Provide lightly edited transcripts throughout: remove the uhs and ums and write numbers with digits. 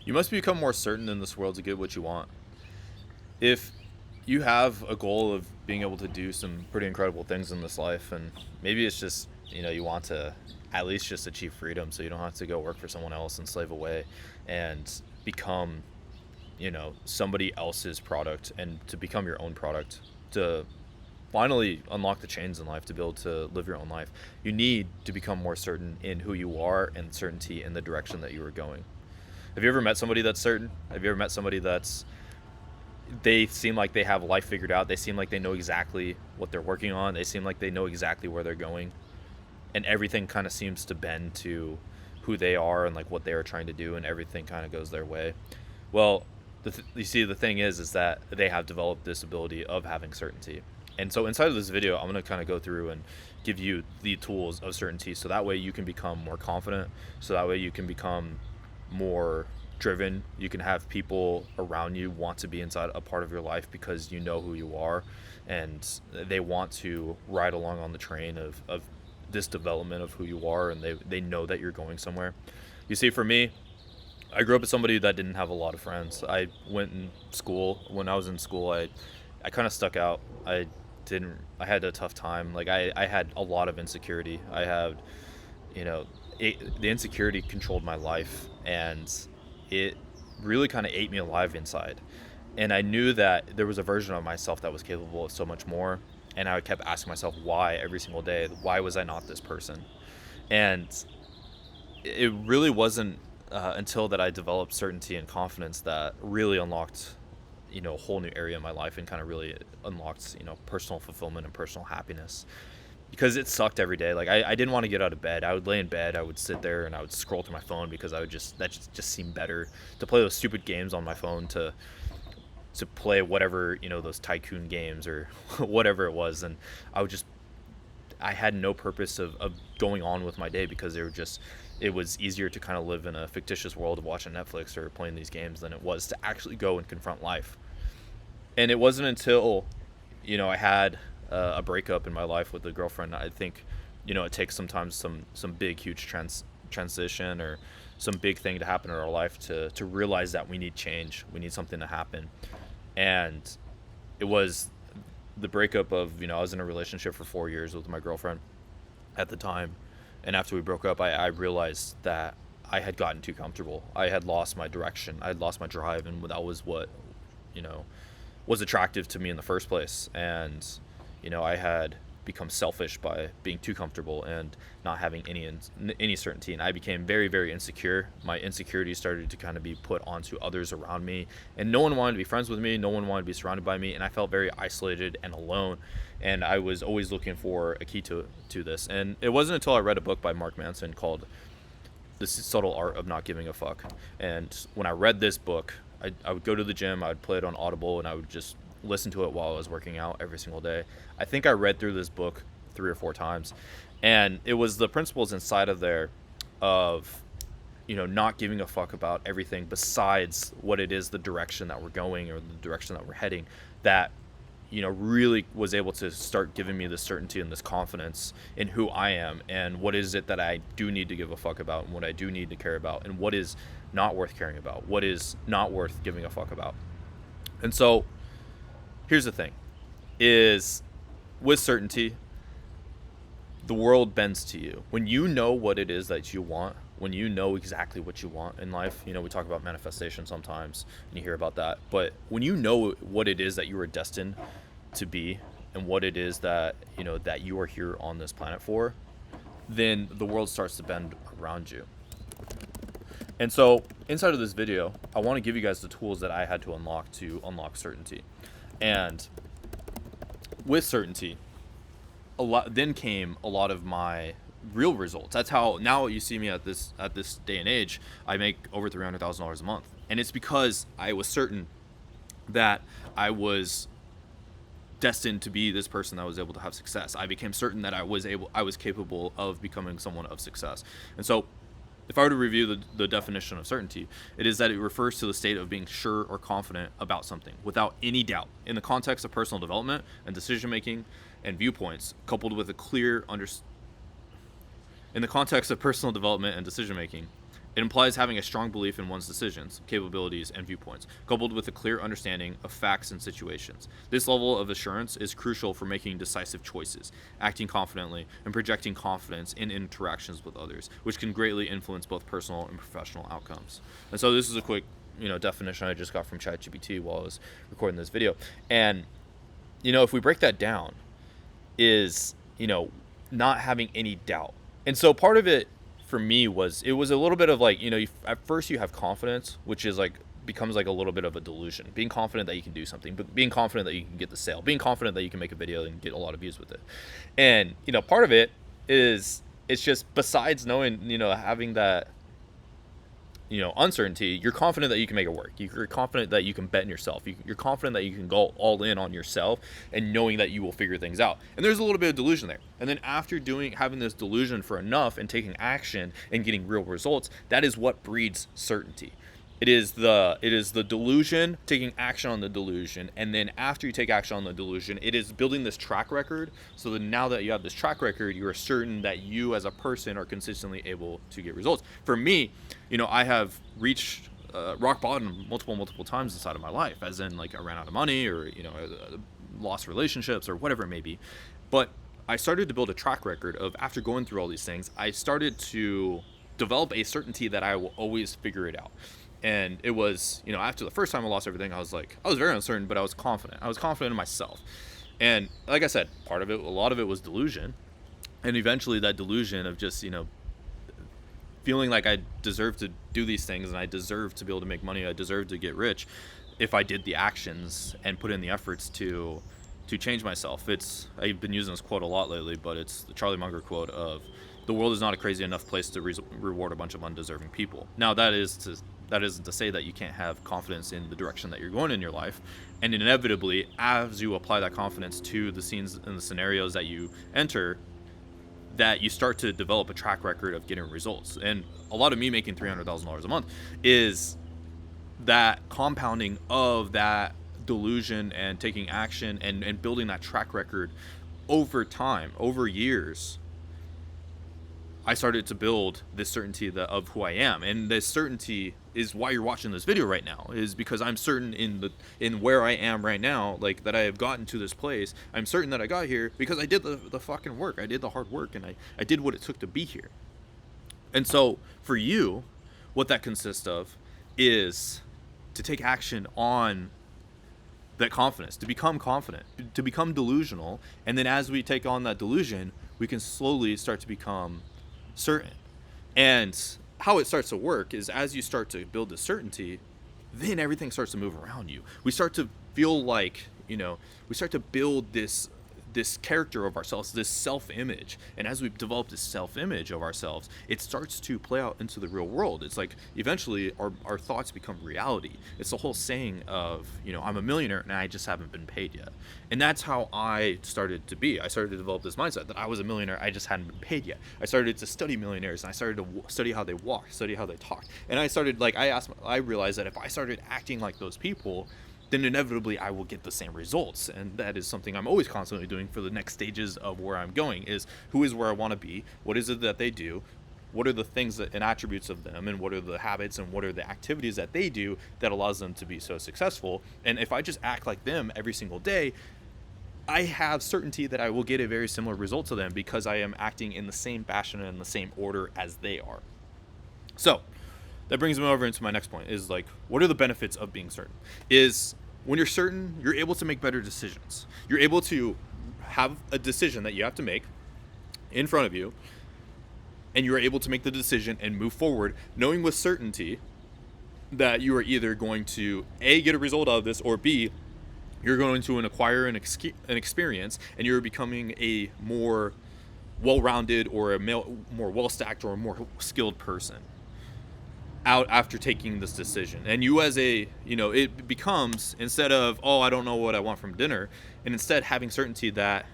You must become more certain in this world to get what you want. If you have a goal of being able to do some pretty incredible things in this life, and maybe it's just, you want to at least just achieve freedom so you don't have to go work for someone else and slave away and become, somebody else's product, and to become your own product, to finally unlock the chains in life, to be able to live your own life, you need to become more certain in who you are and certainty in the direction that you are going. Have you ever met somebody that's certain? Have you ever met somebody they seem like they have life figured out? They seem like they know exactly what they're working on. They seem like they know exactly where they're going. And everything kind of seems to bend to who they are and like what they are trying to do, and everything kind of goes their way. Well, you see, the thing is that they have developed this ability of having certainty. And so inside of this video, I'm going to kind of go through and give you the tools of certainty, so that way you can become more confident, so that way you can become more driven. You can have people around you want to be inside a part of your life because you know who you are, and they want to ride along on the train of this development of who you are, and they know that you're going somewhere. You see, for me, I grew up as somebody that didn't have a lot of friends. I went in school. When I was in school, I kind of stuck out. I had a tough time. Like I had a lot of insecurity. I had, the insecurity controlled my life, and it really kind of ate me alive inside. And I knew that there was a version of myself that was capable of so much more. And I kept asking myself why every single day. Why was I not this person? And it really wasn't until that I developed certainty and confidence that really unlocked, a whole new area in my life, and kind of really unlocked, personal fulfillment and personal happiness. Because it sucked every day. Like I didn't want to get out of bed. I would lay in bed, I would sit there and I would scroll through my phone, because that just seemed better, to play those stupid games on my phone, to play whatever, those tycoon games or whatever it was. And I had no purpose of going on with my day, because it was easier to kind of live in a fictitious world of watching Netflix or playing these games than it was to actually go and confront life. And it wasn't until, I had a breakup in my life with a girlfriend. I think, it takes sometimes some big, huge transition or some big thing to happen in our life to realize that we need change. We need something to happen. And it was the breakup of, I was in a relationship for 4 years with my girlfriend at the time. And after we broke up, I realized that I had gotten too comfortable. I had lost my direction. I had lost my drive. And that was what, was attractive to me in the first place. And, I had become selfish by being too comfortable and not having any certainty. And I became very, very insecure. My insecurity started to kind of be put onto others around me, and no one wanted to be friends with me. No one wanted to be surrounded by me. And I felt very isolated and alone. And I was always looking for a key to this. And it wasn't until I read a book by Mark Manson called The Subtle Art of Not Giving a Fuck. And when I read this book, I would go to the gym, I would play it on Audible, and I would just listen to it while I was working out every single day. I think I read through this book 3 or 4 times. And it was the principles inside of there of, not giving a fuck about everything besides what it is, the direction that we're going or the direction that we're heading, that, really was able to start giving me this certainty and this confidence in who I am, and what is it that I do need to give a fuck about, and what I do need to care about, and what is not worth caring about, what is not worth giving a fuck about. And so here's the thing, is with certainty, the world bends to you. When you know what it is that you want, when you know exactly what you want in life, we talk about manifestation sometimes, and you hear about that. But when you know what it is that you are destined to be, and what it is that, that you are here on this planet for, then the world starts to bend around you. And so inside of this video, I want to give you guys the tools that I had to unlock certainty. And with certainty, then came a lot of my real results. That's how now you see me at this day and age, I make over $300,000 a month. And it's because I was certain that I was destined to be this person that was able to have success. I became certain that I was capable of becoming someone of success. And so if I were to review the definition of certainty, it is that it refers to the state of being sure or confident about something without any doubt. In the context of personal development and decision making and viewpoints, coupled with a clear in the context of personal development and decision making, It implies having a strong belief in one's decisions, capabilities, and viewpoints, coupled with a clear understanding of facts and situations. This level of assurance is crucial for making decisive choices, acting confidently, and projecting confidence in interactions with others, which can greatly influence both personal and professional outcomes. And so this is a quick, definition I just got from ChatGPT while I was recording this video. And, if we break that down, is, not having any doubt. And so part of it for me it was a little bit of like, at first you have confidence, which is like becomes like a little bit of a delusion. Being confident that you can do something, but being confident that you can get the sale, being confident that you can make a video and get a lot of views with it. And, part of it is it's just besides knowing, having that, uncertainty, you're confident that you can make it work. You're confident that you can bet in yourself. You're confident that you can go all in on yourself and knowing that you will figure things out. And there's a little bit of delusion there. And then after having this delusion for enough and taking action and getting real results, that is what breeds certainty. It is the delusion, taking action on the delusion, and then after you take action on the delusion, it is building this track record, so that now that you have this track record, you are certain that you as a person are consistently able to get results. For me, I have reached rock bottom multiple times inside of my life, as in like I ran out of money or, lost relationships or whatever it may be. But I started to build a track record of, after going through all these things, I started to develop a certainty that I will always figure it out. And it was, after the first time I lost everything, I was very uncertain, but I was confident. I was confident in myself. And like I said, a lot of it was delusion. And eventually that delusion of just, feeling like I deserve to do these things and I deserve to be able to make money, I deserve to get rich if I did the actions and put in the efforts to change myself. I've been using this quote a lot lately, but it's the Charlie Munger quote of, the world is not a crazy enough place to reward a bunch of undeserving people. Now that isn't to say that you can't have confidence in the direction that you're going in your life. And inevitably, as you apply that confidence to the scenes and the scenarios that you enter, that you start to develop a track record of getting results. And a lot of me making $300,000 a month is that compounding of that delusion and taking action and building that track record over time, over years. I started to build this certainty of who I am, and this certainty is why you're watching this video right now, is because I'm certain in where I am right now, like that I have gotten to this place. I'm certain that I got here because I did the fucking work. I did the hard work, and I did what it took to be here. And so for you, what that consists of is to take action on that confidence, to become confident, to become delusional, and then as we take on that delusion, we can slowly start to become certain. And how it starts to work is, as you start to build this certainty, then everything starts to move around you. We start to feel like, we start to build this character of ourselves, this self-image. And as we develop this self-image of ourselves, it starts to play out into the real world. It's like eventually our thoughts become reality. It's the whole saying of, I'm a millionaire and I just haven't been paid yet. And that's how I started to be. I started to develop this mindset that I was a millionaire, I just hadn't been paid yet. I started to study millionaires, and I started to study how they walk, study how they talk. And I realized that if I started acting like those people, then inevitably I will get the same results. And that is something I'm always constantly doing for the next stages of where I'm going, is who is where I want to be, what is it that they do, what are the things and attributes of them, and what are the habits and what are the activities that they do that allows them to be so successful. And if I just act like them every single day, I have certainty that I will get a very similar result to them, because I am acting in the same fashion and in the same order as they are. So that brings me over into my next point, is like, what are the benefits of being certain? Is when you're certain, you're able to make better decisions. You're able to have a decision that you have to make in front of you, and you're able to make the decision and move forward, knowing with certainty that you are either going to A, get a result out of this, or B, you're going to acquire an experience, and you're becoming a more well-rounded or a more well-stacked or a more skilled person out after taking this decision. And you as it becomes, instead of, I don't know what I want from dinner, and instead having certainty that,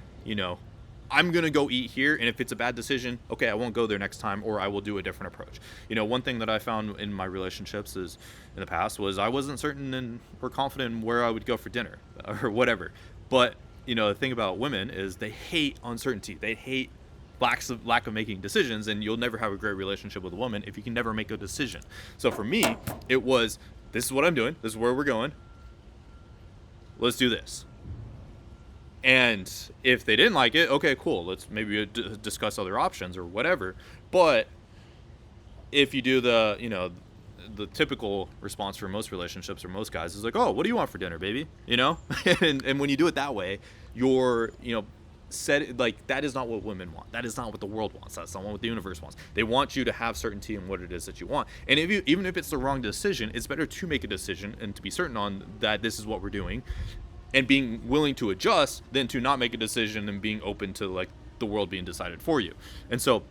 I'm going to go eat here, and if it's a bad decision, okay, I won't go there next time, or I will do a different approach. One thing that I found in my relationships in the past was I wasn't certain or confident in where I would go for dinner or whatever. But, the thing about women is they hate uncertainty. They hate lack of making decisions, and you'll never have a great relationship with a woman if you can never make a decision. So for me, it was, this is what I'm doing, this is where we're going, let's do this. And if they didn't like it, okay, cool, let's maybe discuss other options or whatever. But if you do the, the typical response for most relationships or most guys is like, oh, what do you want for dinner, baby? And when you do it that way, you're, said, like, that is not what women want. That is not what the world wants. That's not what the universe wants. They want you to have certainty in what it is that you want. And even if it's the wrong decision, it's better to make a decision and to be certain on that this is what we're doing, and being willing to adjust than to not make a decision and being open to, like, the world being decided for you. And so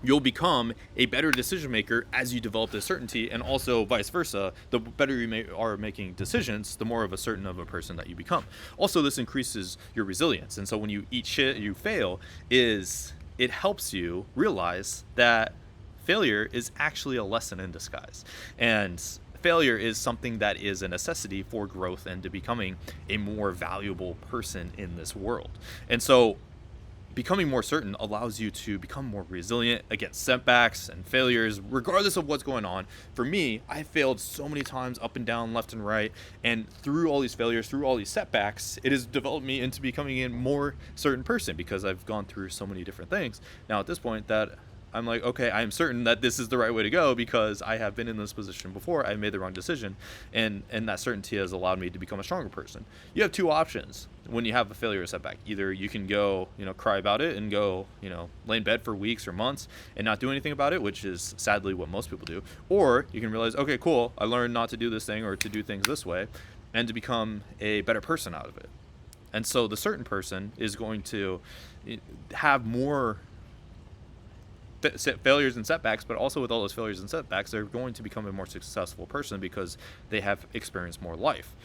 you'll become a better decision maker as you develop this certainty, and also vice versa. The better you are making decisions, the more of a certain of a person that you become. Also, this increases your resilience. And so when you eat shit, you fail, it helps you realize that failure is actually a lesson in disguise. And failure is something that is a necessity for growth and to becoming a more valuable person in this world. And so becoming more certain allows you to become more resilient against setbacks and failures, regardless of what's going on. For me, I failed so many times, up and down, left and right, and through all these failures, through all these setbacks, it has developed me into becoming a more certain person, because I've gone through so many different things now at this point that I'm like, okay, I am certain that this is the right way to go, because I have been in this position before. I made the wrong decision, and that certainty has allowed me to become a stronger person. You have two options when you have a failure or setback. Either you can go, cry about it and go, lay in bed for weeks or months and not do anything about it, which is sadly what most people do. Or you can realize, okay, cool, I learned not to do this thing or to do things this way, and to become a better person out of it. And so the certain person is going to have more failures and setbacks, but also with all those failures and setbacks, they're going to become a more successful person because they have experienced more life.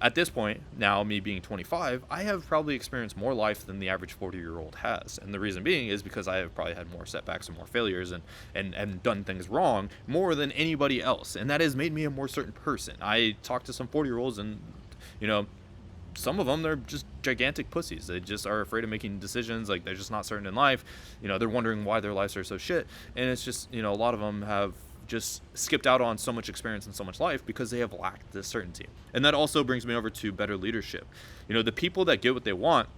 At this point, now me being 25, I have probably experienced more life than the average 40-year-old has. And the reason being is because I have probably had more setbacks and more failures and done things wrong more than anybody else. And that has made me a more certain person. I talk to some 40-year-olds and, some of them, they're just gigantic pussies. They just are afraid of making decisions. Like, they're just not certain in life. They're wondering why their lives are so shit. And it's just, a lot of them have just skipped out on so much experience and so much life because they have lacked this certainty. And that also brings me over to better leadership. The people that get what they want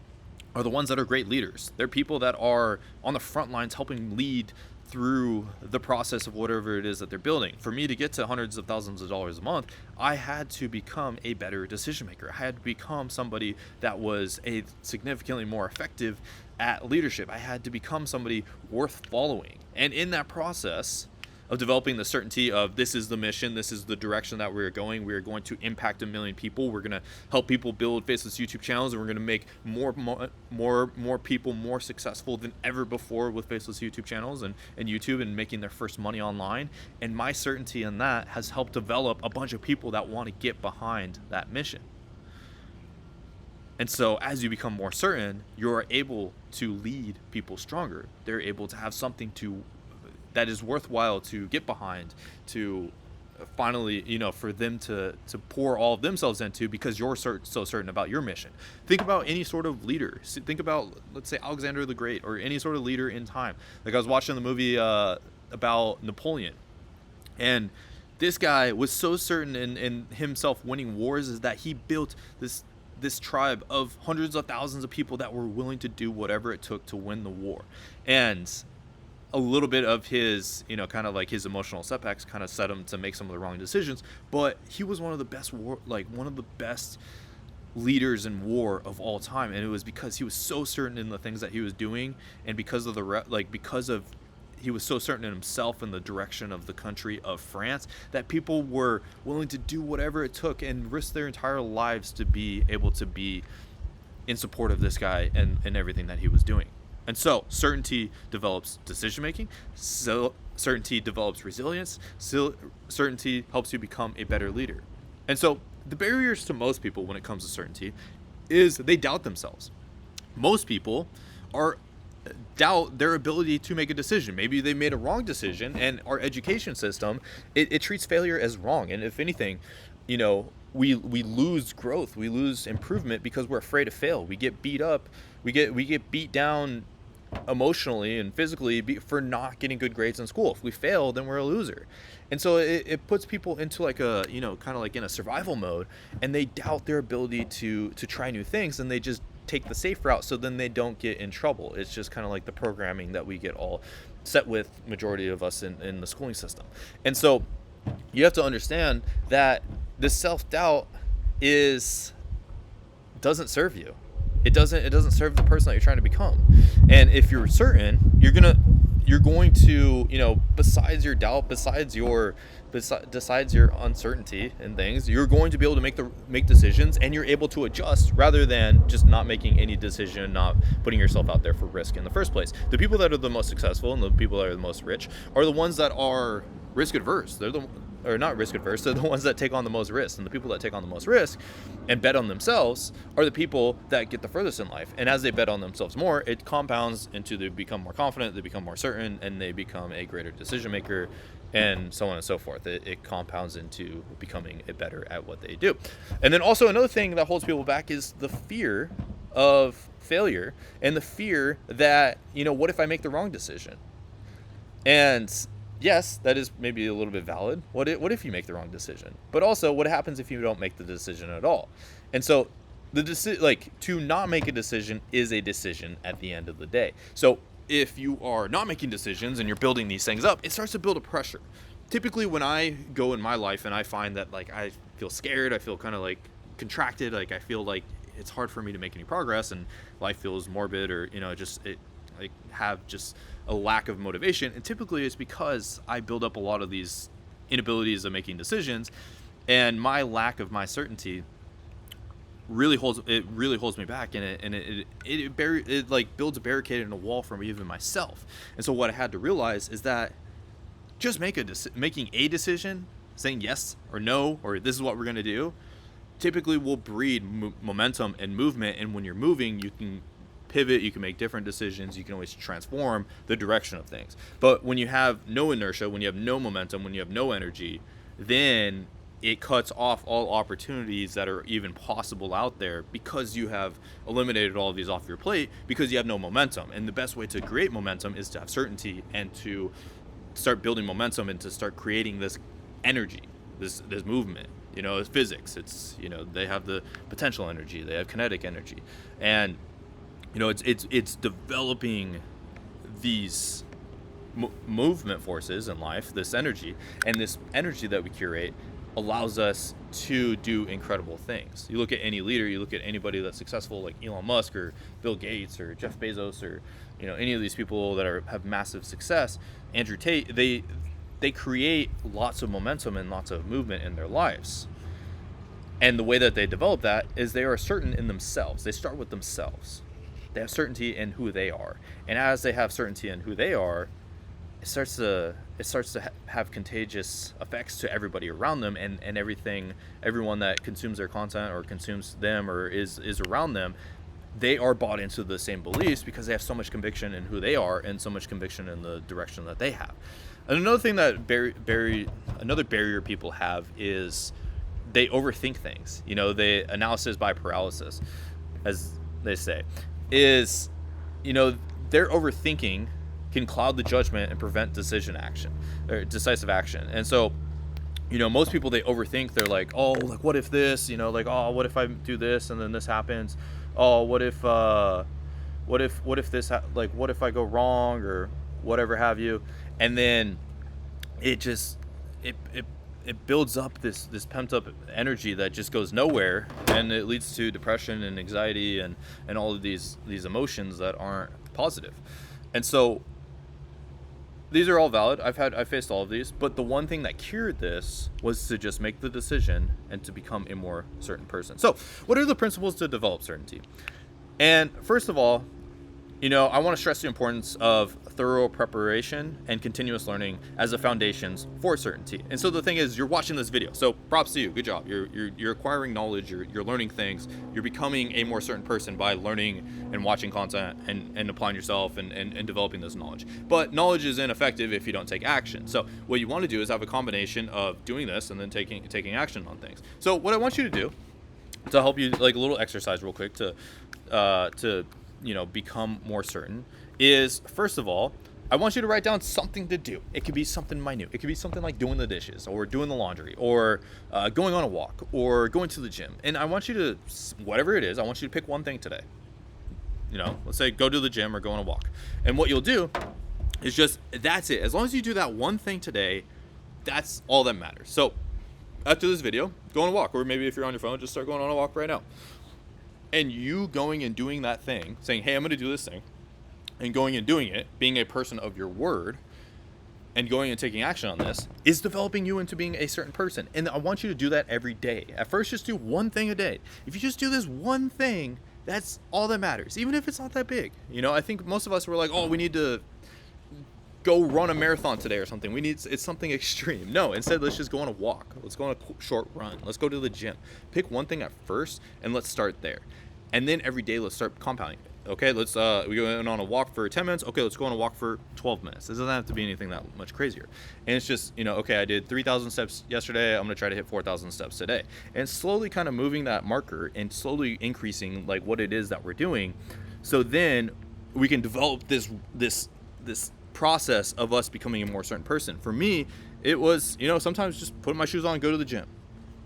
are the ones that are great leaders. They're people that are on the front lines helping lead through the process of whatever it is that they're building. For me to get to hundreds of thousands of dollars a month, I had to become a better decision maker. I had to become somebody that was a significantly more effective at leadership. I had to become somebody worth following. And in that process of developing the certainty of, this is the mission, this is the direction that we're going to impact 1 million people, we're going to help people build faceless YouTube channels, and we're going to make more people more successful than ever before with faceless YouTube channels and YouTube, and making their first money online. And my certainty in that has helped develop a bunch of people that want to get behind that mission. And so as you become more certain, you're able to lead people stronger. They're able to have something that is worthwhile to get behind, to finally, for them to pour all of themselves into, because you're so certain about your mission. Think about any sort of leader. Think about, let's say, Alexander the Great, or any sort of leader in time. Like, I was watching the movie about Napoleon, and this guy was so certain in himself winning wars, is that he built this tribe of hundreds of thousands of people that were willing to do whatever it took to win the war. And a little bit of his, kind of like his emotional setbacks kind of set him to make some of the wrong decisions, but he was one of the best leaders in war of all time. And it was because he was so certain in the things that he was doing, and because he was so certain in himself and the direction of the country of France, that people were willing to do whatever it took and risk their entire lives to be able to be in support of this guy and everything that he was doing. And so certainty develops decision making, so certainty develops resilience, certainty helps you become a better leader. And so the barriers to most people when it comes to certainty is they doubt themselves. Most people doubt their ability to make a decision. Maybe they made a wrong decision, and our education system, it treats failure as wrong. And if anything, we lose growth, we lose improvement because we're afraid to fail. We get beat up, we get beat down emotionally and physically for not getting good grades in school. If we fail, then we're a loser. And so it puts people into like a, kind of like in a survival mode, and they doubt their ability to try new things, and they just take the safe route, so then they don't get in trouble. It's just kind of like the programming that we get all set with, majority of us in the schooling system. And so you have to understand that this self-doubt doesn't serve you. It doesn't serve the person that you're trying to become. And if you're certain, you're going to, besides your doubt, besides your uncertainty and things, you're going to be able to make decisions, and you're able to adjust rather than just not making any decision, not putting yourself out there for risk in the first place. The people that are the most successful and the people that are the most rich are the ones that are risk adverse. Or not risk adverse, they're the ones that take on the most risk. And the people that take on the most risk and bet on themselves are the people that get the furthest in life. And as they bet on themselves more, it compounds into they become more confident, they become more certain, and they become a greater decision maker, and so on and so forth. It compounds into becoming better at what they do. And then also another thing that holds people back is the fear of failure, and the fear that, what if I make the wrong decision? And yes, that is maybe a little bit valid. What if you make the wrong decision? But also, what happens if you don't make the decision at all? And so to not make a decision is a decision at the end of the day. So if you are not making decisions and you're building these things up, it starts to build a pressure. Typically, when I go in my life and I find that like I feel scared, I feel kind of like contracted, like I feel like it's hard for me to make any progress, and life feels morbid, or I have just a lack of motivation. And typically it's because I build up a lot of these inabilities of making decisions, and my lack of my certainty really holds me back, and it like builds a barricade and a wall for me, even myself. And so what I had to realize is that just making a decision, saying yes or no, or this is what we're going to do, typically will breed momentum and movement. And when you're moving, you can pivot, you can make different decisions, you can always transform the direction of things. But when you have no inertia, when you have no momentum, when you have no energy, then it cuts off all opportunities that are even possible out there, because you have eliminated all of these off your plate, because you have no momentum. And the best way to create momentum is to have certainty, and to start building momentum, and to start creating this energy, this movement. It's physics. It's, they have the potential energy, they have kinetic energy, and it's developing these movement forces in life, this energy, and this energy that we curate allows us to do incredible things. You look at any leader, you look at anybody that's successful, like Elon Musk or Bill Gates or Jeff Bezos, or any of these people that have massive success, Andrew Tate, they create lots of momentum and lots of movement in their lives. And the way that they develop that is they are certain in themselves. They start with themselves. They have certainty in who they are. And as they have certainty in who they are, it starts to have contagious effects to everybody around them, and everyone that consumes their content or consumes them or is around them. They are bought into the same beliefs because they have so much conviction in who they are, and so much conviction in the direction that they have. And another thing that another barrier people have is they overthink things. They analysis by paralysis, as they say, is, their overthinking can cloud the judgment and prevent decisive action. And so, most people, they overthink. They're like, oh, like, what if this, oh, what if I do this and then this happens? Oh, what if this, what if I go wrong, or whatever have you? And then it builds up this pent up energy that just goes nowhere, and it leads to depression and anxiety and all of these emotions that aren't positive. And so these are all valid. I've faced all of these, but the one thing that cured this was to just make the decision and to become a more certain person. So what are the principles to develop certainty? And first of all, I want to stress the importance of thorough preparation and continuous learning as the foundations for certainty. And so the thing is, you're watching this video, so props to you. Good job. You're acquiring knowledge. You're learning things. You're becoming a more certain person by learning and watching content and applying yourself and developing this knowledge. But knowledge is ineffective if you don't take action. So what you want to do is have a combination of doing this and then taking action on things. So what I want you to do, to help you, like a little exercise real quick to become more certain, is, first of all, I want you to write down something to do. It could be something minute. It could be something like doing the dishes or doing the laundry or going on a walk or going to the gym. And I want you to, whatever it is, I want you to pick one thing today. Let's say go to the gym or go on a walk. And what you'll do is just, that's it. As long as you do that one thing today, that's all that matters. So after this video, go on a walk. Or maybe if you're on your phone, just start going on a walk right now. And you going and doing that thing, saying, hey, I'm going to do this thing, and going and doing it, being a person of your word, and going and taking action on this, is developing you into being a certain person. And I want you to do that every day. At first, just do one thing a day. If you just do this one thing, that's all that matters, even if it's not that big. I think most of us were like, oh, we need to go run a marathon today or something. It's something extreme. No, instead, let's just go on a walk. Let's go on a short run. Let's go to the gym. Pick one thing at first, and let's start there. And then every day, let's start compounding it. Okay, let's we go on a walk for 10 minutes. Okay, let's go on a walk for 12 minutes. It doesn't have to be anything that much crazier. And it's just, okay, I did 3,000 steps yesterday. I'm going to try to hit 4,000 steps today. And slowly kind of moving that marker and slowly increasing like what it is that we're doing. So then we can develop this process of us becoming a more certain person. For me, it was, sometimes just putting my shoes on and go to the gym.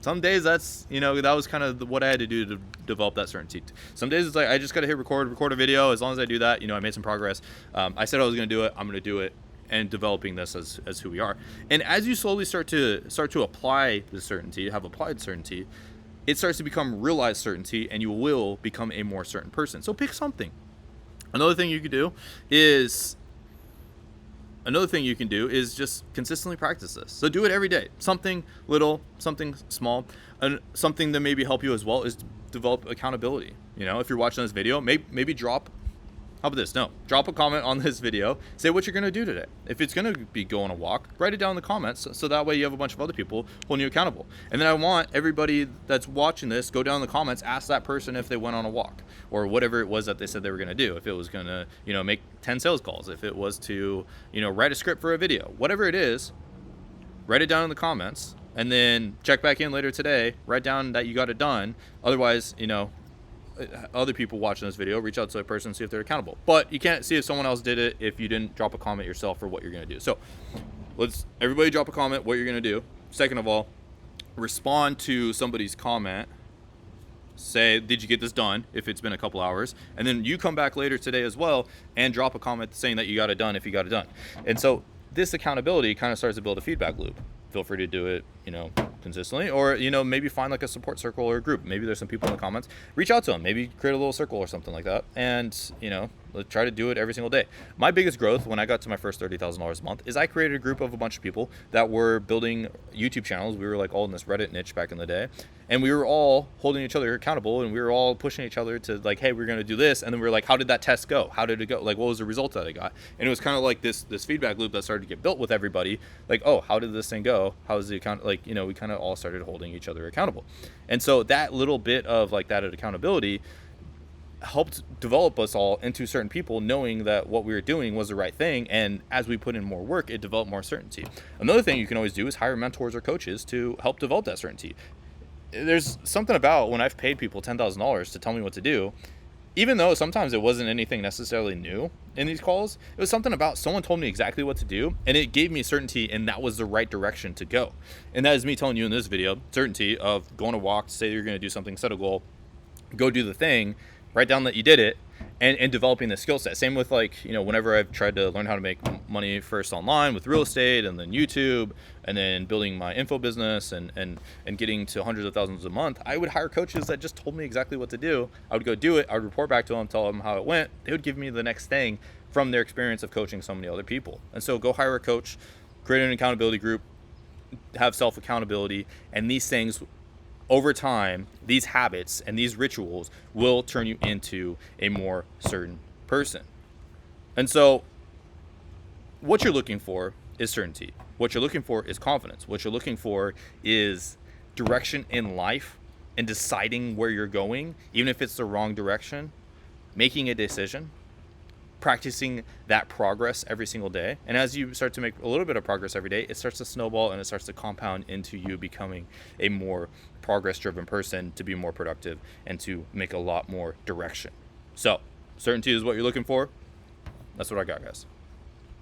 Some days that's, that was kind of what I had to do to develop that certainty. Some days it's like, I just got to hit record a video. As long as I do that, I made some progress. I said I was going to do it. I'm going to do it, and developing this as who we are. And as you slowly start to apply the certainty, have applied certainty, it starts to become realized certainty, and you will become a more certain person. So pick something. Another thing you could do is just consistently practice this. So do it every day. Something little, something small, and something that maybe help you as well is develop accountability. If you're watching this video, maybe drop a comment on this video. Say what you're going to do today. If it's going to be go on a walk, write it down in the comments so that way you have a bunch of other people holding you accountable. And then I want everybody that's watching this, go down in the comments, ask that person if they went on a walk or whatever it was that they said they were going to do. If it was going to, make 10 sales calls, if it was to, write a script for a video, whatever it is, write it down in the comments and then check back in later today, write down that you got it done. Otherwise, other people watching this video, reach out to a person and see if they're accountable. But you can't see if someone else did it if you didn't drop a comment yourself for what you're going to do. So let's everybody drop a comment what you're going to do. Second of all, respond to somebody's comment. Say, did you get this done if it's been a couple hours? And then you come back later today as well and drop a comment saying that you got it done if you got it done. And so this accountability kind of starts to build a feedback loop. Feel free to do it, consistently, or, maybe find like a support circle or a group. Maybe there's some people in the comments, reach out to them, maybe create a little circle or something like that. And, let's try to do it every single day. My biggest growth when I got to my first $30,000 a month is I created a group of a bunch of people that were building YouTube channels. We were like all in this Reddit niche back in the day. And we were all holding each other accountable, and we were all pushing each other to like, hey, we're going to do this. And then we were like, how did that test go? How did it go? Like, what was the result that I got? And it was kind of like this feedback loop that started to get built with everybody. Like, oh, how did this thing go? How was the account? Like, we kind of all started holding each other accountable. And so that little bit of like that accountability helped develop us all into certain people, knowing that what we were doing was the right thing. And as we put in more work, it developed more certainty. Another thing you can always do is hire mentors or coaches to help develop that certainty. There's something about when I've paid people $10,000 to tell me what to do, even though sometimes it wasn't anything necessarily new in these calls, it was something about someone told me exactly what to do, and it gave me certainty, and that was the right direction to go. And that is me telling you in this video, certainty of going to walk, say you're going to do something, set a goal, go do the thing, write down that you did it, and developing the skill set. Same with like, whenever I've tried to learn how to make money first online with real estate and then YouTube and then building my info business and getting to hundreds of thousands a month, I would hire coaches that just told me exactly what to do. I would go do it. I would report back to them, tell them how it went. They would give me the next thing from their experience of coaching so many other people. And so go hire a coach, create an accountability group, have self-accountability, and these things over time, these habits and these rituals will turn you into a more certain person. And so what you're looking for is certainty. What you're looking for is confidence. What you're looking for is direction in life and deciding where you're going, even if it's the wrong direction, making a decision, practicing that progress every single day. And as you start to make a little bit of progress every day, it starts to snowball and it starts to compound into you becoming a more progress-driven person, to be more productive and to make a lot more direction. So certainty is what you're looking for. That's what I got, guys.